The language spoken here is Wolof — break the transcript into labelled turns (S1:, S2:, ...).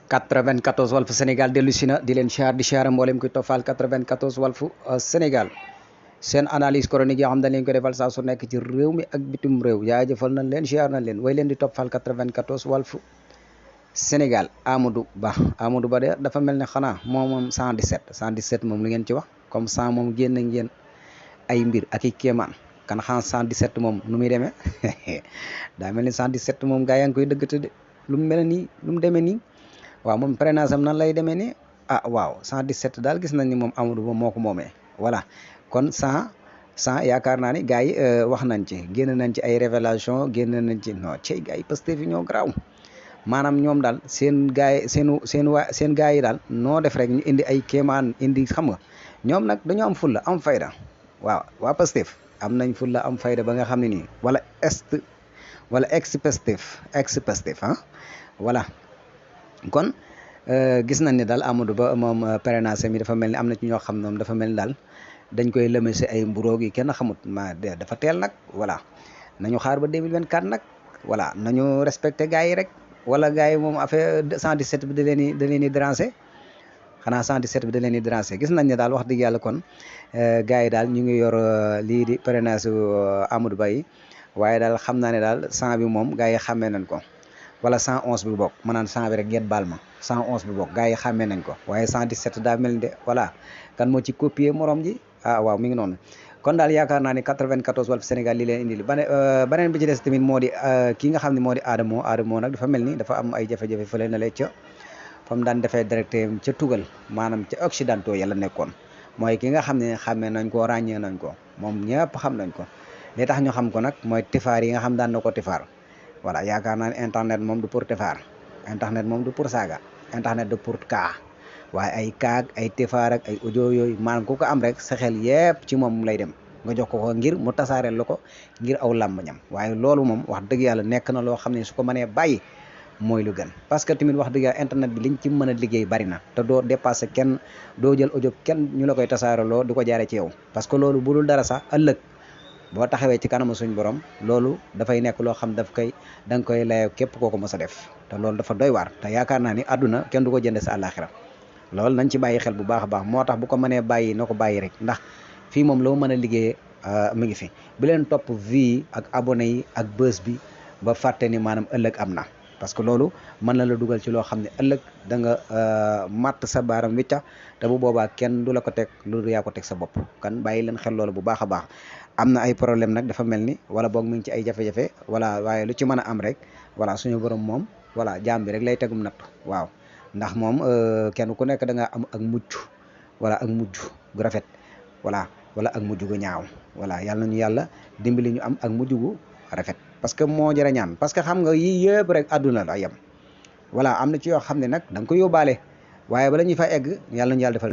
S1: 94 Walf Sénégal dellu si na di leen siyaar di siyaare mboolem kuy toppal 94 Walf Sénégal seen analyse chronique yoo xam dañ leen ko defal saa su nekk ci réew mi ak bitum réew jaajëfal nañ leen siyaar nañ leen way leen di toppal 94 Walf Sénégal. Amadou Ba de dafa mel ne xanaa moom 117 moom lu ngeen ci wax comme 100 moom génn ngeen ay mbir ak i kéemaan kan xam 117 moom nu muy demee daa mel ni 117 moom gaa yaa ngi koy dëggate de lu mu mel nii lu mu demee nii. waaw moom parrainage am nan lay demee ni waaw 117 daal gis nañ ni moom Amadou Ba moo ko moomee voilà kon 100 yaakaar naa ni gars yi wax nañ ci génn nañ ci ay révélation génn nañ ci non ci gars yi Pastef yi ñoo garaaw maanaam ñoom daal seen gars yi seen gars yi daal noo def rek ñu indi ay kéemaan indi xam nga ñoom nag dañoo am fulla am fayda waaw waa Pastef am nañ fulla am fayda ba nga xam ne nii wala ex Pastef voilà kon gis nañ ne daal Amadou Ba moom parrainage mi dafa mel ni am na ci ñoo xam ne dafa mel ni daal dañ koy lëme si ay mburoog yi kenn xamut dafa teel nag voilà nañu xaar ba 2024 nag voilà nañu respecté gars yi rek wala gars yi moom affaire 117 bi da leen di déranger xanaa 117 bi da leen di déranger gis nañ ne daal wax dëgg yàlla kon gars yi daal ñu ngi yor lii di parrainage Amadou Ba yi waaye daal xam naa ne daal 100 bi moom gars yi xàmmee nañ ko. wala 111 bi bokk ma naan 100 bi rek ngeen baal ma 111 bi bokk gars yi xàmmee nañ ko waaye 117 daa mel ni de voilà kan moo ci copier morom ji waaw mi ngi noonu kon daal yaakaar naa ni 94 Walf Sénégal li leen indil beneen bi ci des tamit moo di kii nga xam ne moo di Adamo nag dafa mel ni dafa am ay jafe-jafe fële na le ca fa mu daan defee directeur ca tugal maanaam ca Occidentaux yàlla nekkoon mooy ki nga xam ne xàmmee nañ ko ràññee nañ ko moom ñëpp xam nañ ko li tax ñu xam ko nag mooy tifaar yi nga xam daan na ko tifaar voilà yaakaar naa ne internet moom du pour tefaar internet moom du pour saaga internet du pour kaa waaye ay kaag ay tefaar ak ay audio yooyu maanaam ku ko am rek sa xel yëpp ci moom lay dem nga jox ko ngir mu tasaareel la ko ngir aw làmbañam waaye loolu moom wax dëgg yàlla nekk na loo xam ne su ko mënee bàyyi mooy lu gën parce que tamit wax dëgg yàlla internet bi liñ ci mën a liggéey bari na te doo dépassé kenn doo jël audio kenn ñu la koy tasaareloo di ko jaare ci yow parce que loolu bu dul dara sax ëllëg boo taxawee ci kanamu suñ borom loolu dafay nekk loo xam da nga koy layoo képp koo ko mës a def te loolu dafa doy waar te yaakaar naa ni àdduna kenn du ko jënde sa àllaaxira loolu nañ ci bàyyi xel bu baax a baax moo tax bu ko mënee bàyyi na ko bàyyi rek ndax fii moom loo mën a liggéeyee mi ngi fi bu leen topp vie ak abonné yi ak bës bi ba fàtte ni maanaam ëllëg am na parce que loolu mën na la dugal ci loo xam ne ëllëg da nga matt sa baaram wicca te bu boobaa kenn du la ko teg loolu yaa ko teg sa bopp kan bàyyi leen xel loolu bu baax a baax am na ay problème nag dafa mel ni wala boog mu ngi ci ay jafe-jafe voilà waaye lu ci mën a am rek voilà suñu borom moom voilà jaam bi rek lay tegum natt waaw ndax moom kenn ku nekk da nga am ak mujj voilà ak mujj gu rafet voilà wala ak mujj gu ñaaw voilà yàlla nañu yàlla dimbali ñu am ak mujj gu rafet parce que moo jërë ñaan parce que xam nga yii yëpp rek àdduna la yem voilà am na ci yoo xam ne nag da nga ko yóbbaale waaye bala ñuy fa egg yàlla nañu yàlla defal